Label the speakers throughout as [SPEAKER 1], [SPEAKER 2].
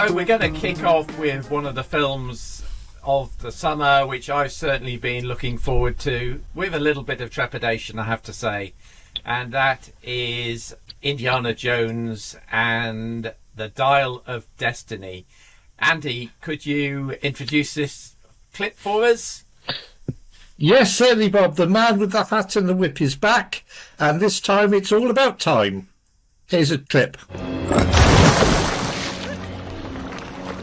[SPEAKER 1] So we're going to kick off with one of the films of the summer, which I've certainly been looking forward to with a little bit of trepidation, I have to say, and that is Indiana Jones and the Dial of Destiny. Andy, could you introduce this clip for us?
[SPEAKER 2] Yes, certainly, Bob. The man with the hat and the whip is back, and this time it's all about time. Here's a clip.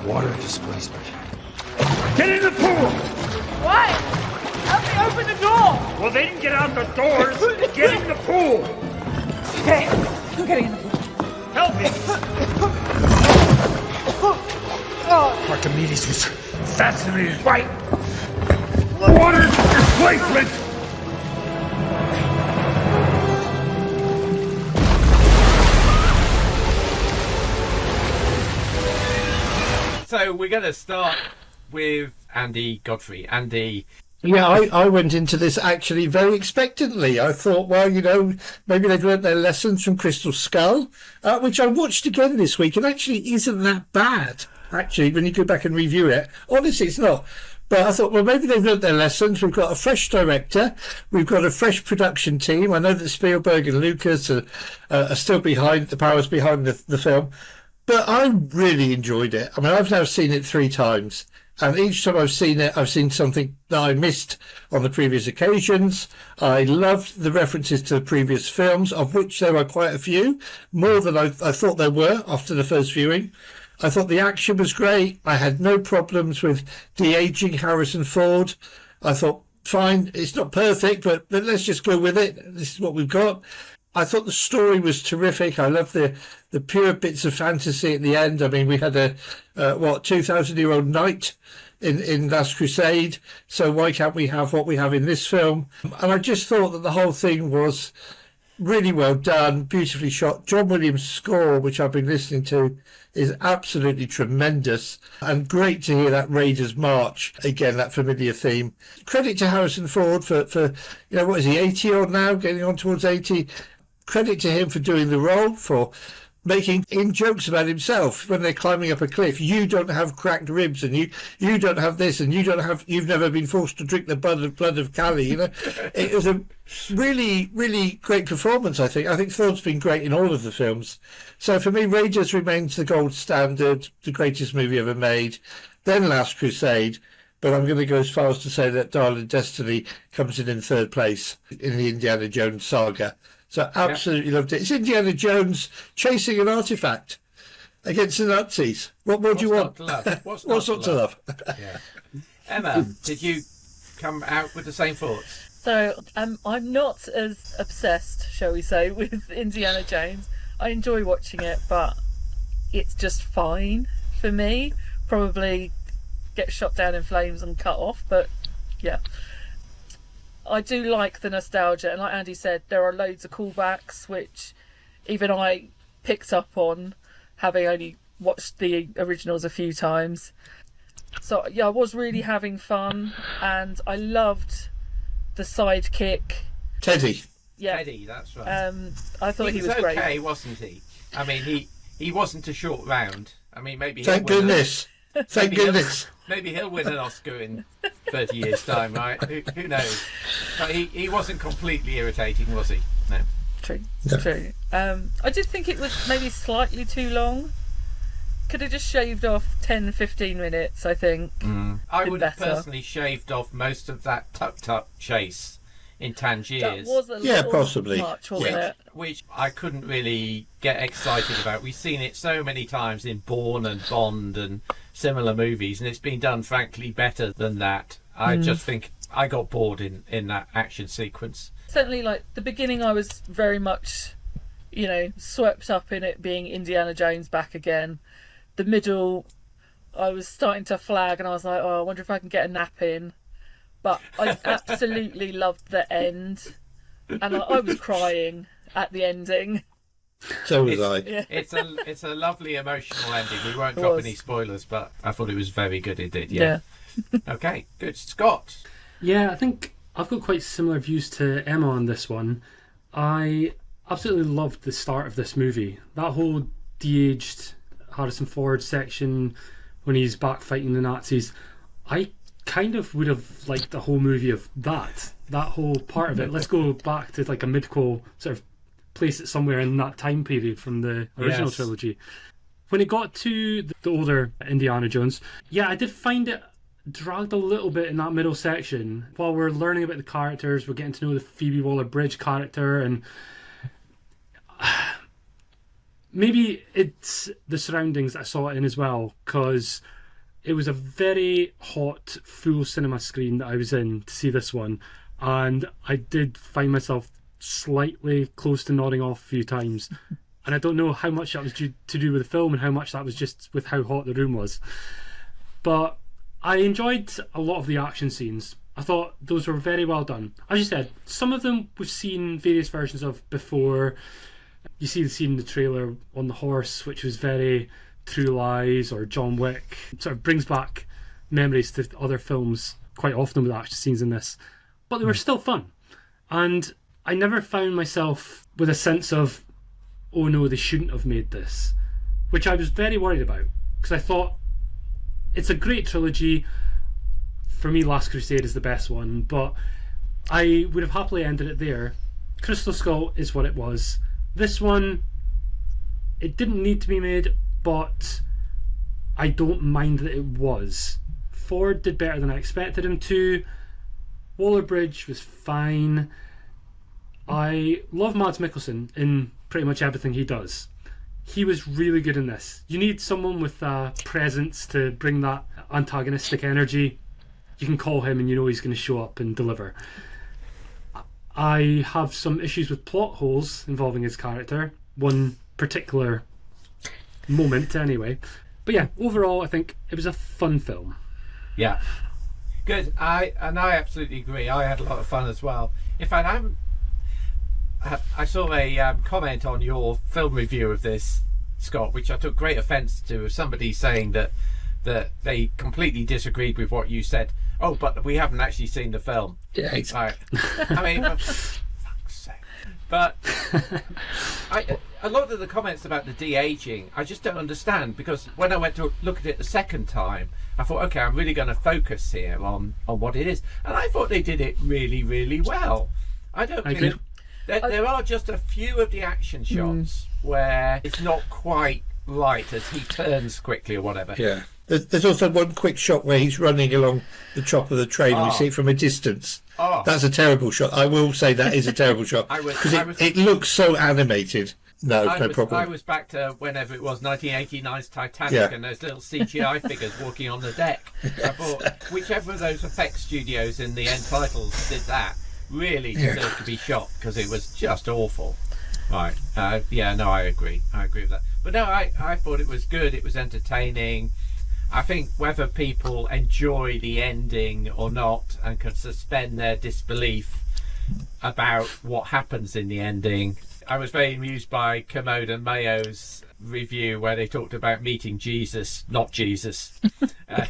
[SPEAKER 3] Water displacement.
[SPEAKER 4] Get in the pool!
[SPEAKER 5] Why? Help me open the door!
[SPEAKER 4] Well, they didn't get out the doors. Get in the pool!
[SPEAKER 5] Okay, I'm getting in the pool.
[SPEAKER 4] Help me!
[SPEAKER 3] Archimedes was fascinated
[SPEAKER 4] Right! Water displacement!
[SPEAKER 1] So we're going to start with Andy Godfrey. Andy.
[SPEAKER 2] Yeah, I went into this actually very expectantly. I thought, well, you know, maybe they've learnt their lessons from Crystal Skull, which I watched again this week, and actually isn't that bad, actually, when you go back and review it. Honestly, it's not. But I thought, well, maybe they've learnt their lessons. We've got a fresh director. We've got a fresh production team. I know that Spielberg and Lucas are still behind, the powers behind the film. But I really enjoyed it. I mean, I've now seen it 3 times. And each time I've seen it, I've seen something that I missed on the previous occasions. I loved the references to the previous films, of which there were quite a few, more than I thought there were after the first viewing. I thought the action was great. I had no problems with de-aging Harrison Ford. I thought, fine, it's not perfect, but let's just go with it. This is what we've got. I thought the story was terrific. I love the pure bits of fantasy at the end. I mean, we had a 2,000-year-old knight in Last Crusade, so why can't we have what we have in this film? And I just thought that the whole thing was really well done, beautifully shot. John Williams' score, which I've been listening to, is absolutely tremendous, and great to hear that Raiders March again, that familiar theme. Credit to Harrison Ford for you know, what is he, 80 odd now, getting on towards 80. Credit to him for doing the role, for making jokes about himself when they're climbing up a cliff. You don't have cracked ribs, and you don't have this, and you've never been forced to drink the blood of Cali. You know, it was a really, really great performance. I think Ford's been great in all of the films. So for me, Raiders remains the gold standard, the greatest movie ever made. Then Last Crusade. But I'm going to go as far as to say that Dial of Destiny comes in 3rd place in the Indiana Jones saga. So absolutely loved it. It's Indiana Jones chasing an artifact against the Nazis. What more do you want?
[SPEAKER 1] What's
[SPEAKER 2] not to love?
[SPEAKER 1] Yeah. Emma, did you come out with the same thoughts?
[SPEAKER 6] So I'm not as obsessed, shall we say, with Indiana Jones. I enjoy watching it, but it's just fine for me. Probably get shot down in flames and cut off, but yeah. I do like the nostalgia, and like Andy said, there are loads of callbacks which even I picked up on, having only watched the originals a few times. So yeah, I was really having fun, and I loved the sidekick.
[SPEAKER 2] Teddy.
[SPEAKER 6] Yeah.
[SPEAKER 1] Teddy, that's right.
[SPEAKER 6] I thought he was great.
[SPEAKER 1] Okay, wasn't he? I mean, he wasn't a short round. I mean, maybe.
[SPEAKER 2] Thank goodness. Thank goodness.
[SPEAKER 1] Maybe he'll win an Oscar in 30 years' time, right? Who knows? But he wasn't completely irritating, was he? No.
[SPEAKER 6] True. I did think it was maybe slightly too long. Could have just shaved off 10-15 minutes, I think.
[SPEAKER 1] I would have personally shaved off most of that tuk-tuk chase in Tangiers.
[SPEAKER 6] That was a little
[SPEAKER 2] possibly
[SPEAKER 6] much, wasn't it?
[SPEAKER 1] Which I couldn't really get excited about. We've seen it so many times in Bourne and Bond and similar movies, and it's been done frankly better than that. I just think I got bored in that action sequence.
[SPEAKER 6] Certainly, like the beginning, I was very much, you know, swept up in it being Indiana Jones back again. The middle, I was starting to flag, and I was like, oh, I wonder if I can get a nap in. But I absolutely loved the end, and I was crying at the ending.
[SPEAKER 2] So was I.
[SPEAKER 6] Yeah.
[SPEAKER 1] It's a lovely emotional ending. We won't drop any spoilers, but I thought it was very good indeed. Yeah. Okay, good. Scott.
[SPEAKER 7] Yeah, I think I've got quite similar views to Emma on this one. I absolutely loved the start of this movie. That whole de-aged Harrison Ford section when he's back fighting the Nazis. I kind of would have liked the whole movie of that whole part of it. Let's go back to like a mid-quel, sort of place it somewhere in that time period from the original trilogy. When it got to the older Indiana Jones, yeah, I did find it dragged a little bit in that middle section. While we're learning about the characters, we're getting to know the Phoebe Waller-Bridge character, and maybe it's the surroundings that I saw it in as well, because it was a very hot, full cinema screen that I was in to see this one, and I did find myself slightly close to nodding off a few times. And I don't know how much that was due to do with the film and how much that was just with how hot the room was. But I enjoyed a lot of the action scenes. I thought those were very well done. As you said, some of them we've seen various versions of before. You see the scene in the trailer on the horse, which was very True Lies or John Wick. It sort of brings back memories to other films quite often with action scenes in this. But they were still fun. And I never found myself with a sense of, oh no, they shouldn't have made this, which I was very worried about, because I thought it's a great trilogy. For me, Last Crusade is the best one, but I would have happily ended it there. Crystal Skull is what it was. This one, it didn't need to be made, but I don't mind that it was. Ford did better than I expected him to. Waller-Bridge was fine. I love Mads Mikkelsen in pretty much everything he does. He was really good in this. You need someone with a presence to bring that antagonistic energy. You can call him and you know he's going to show up and deliver. I have some issues with plot holes involving his character. One particular moment anyway. But yeah, overall I think it was a fun film.
[SPEAKER 1] Yeah. Good. I absolutely agree. I had a lot of fun as well. In fact, I saw a comment on your film review of this, Scott, which I took great offence to, somebody saying that they completely disagreed with what you said. Oh, but we haven't actually seen the film.
[SPEAKER 2] Yeah, exactly.
[SPEAKER 1] I mean, for fuck's sake. But a lot of the comments about the de-aging, I just don't understand, because when I went to look at it the second time, I thought, okay, I'm really going to focus here on what it is. And I thought they did it really, really well. I don't think... There are just a few of the action shots where it's not quite right as he turns quickly or whatever.
[SPEAKER 2] Yeah. There's also one quick shot where he's running along the top of the train and we see it from a distance. Oh. That's a terrible shot. I will say that is a terrible shot. Because it looks so animated. No problem.
[SPEAKER 1] I was back to whenever it was, 1989's Titanic, and those little CGI figures walking on the deck. I thought, whichever of those effects studios in the end titles did that, really deserved to be shot, because it was just awful. Right. I agree with that. But no, I thought it was good. It was entertaining. I think whether people enjoy the ending or not and can suspend their disbelief about what happens in the ending. I was very amused by Kermode and Mayo's review where they talked about meeting Jesus, not Jesus. But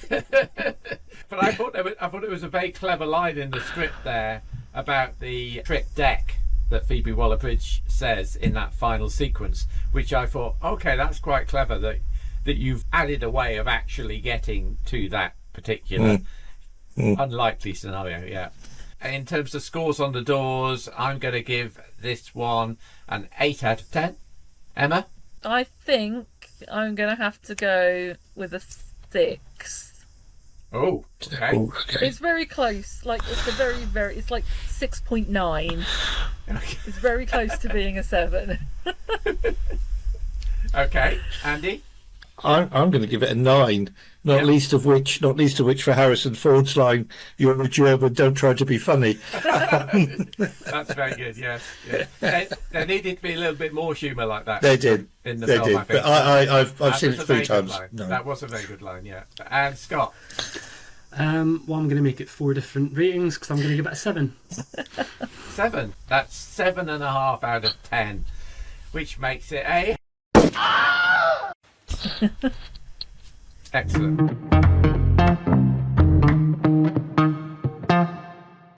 [SPEAKER 1] I thought it was a very clever line in the script there about the trick deck that Phoebe Waller-Bridge says in that final sequence, which I thought, okay, that's quite clever that you've added a way of actually getting to that particular unlikely scenario. Yeah. In terms of scores on the doors, I'm going to give this one an 8 out of 10. Emma?
[SPEAKER 6] I think I'm going to have to go with a 6.
[SPEAKER 1] Oh, okay.
[SPEAKER 2] Ooh, okay.
[SPEAKER 6] It's very close. Like, it's a very, it's like 6.9.
[SPEAKER 1] Okay.
[SPEAKER 6] It's very close to being a 7.
[SPEAKER 1] Okay. Andy?
[SPEAKER 2] I'm going to give it a 9. Not least of which for Harrison Ford's line, "You're a German, don't try to be funny."
[SPEAKER 1] That's very good. Yes. There needed to be a little bit more humour like that.
[SPEAKER 2] They did
[SPEAKER 1] in the film.
[SPEAKER 2] Did.
[SPEAKER 1] I think.
[SPEAKER 2] But I've seen it 3 times.
[SPEAKER 1] No. That was a very good line. Yeah. And Scott.
[SPEAKER 7] Well, I'm going to make it 4 different ratings because I'm going to give it a 7.
[SPEAKER 1] 7. That's 7.5 out of 10, which makes it a. Excellent.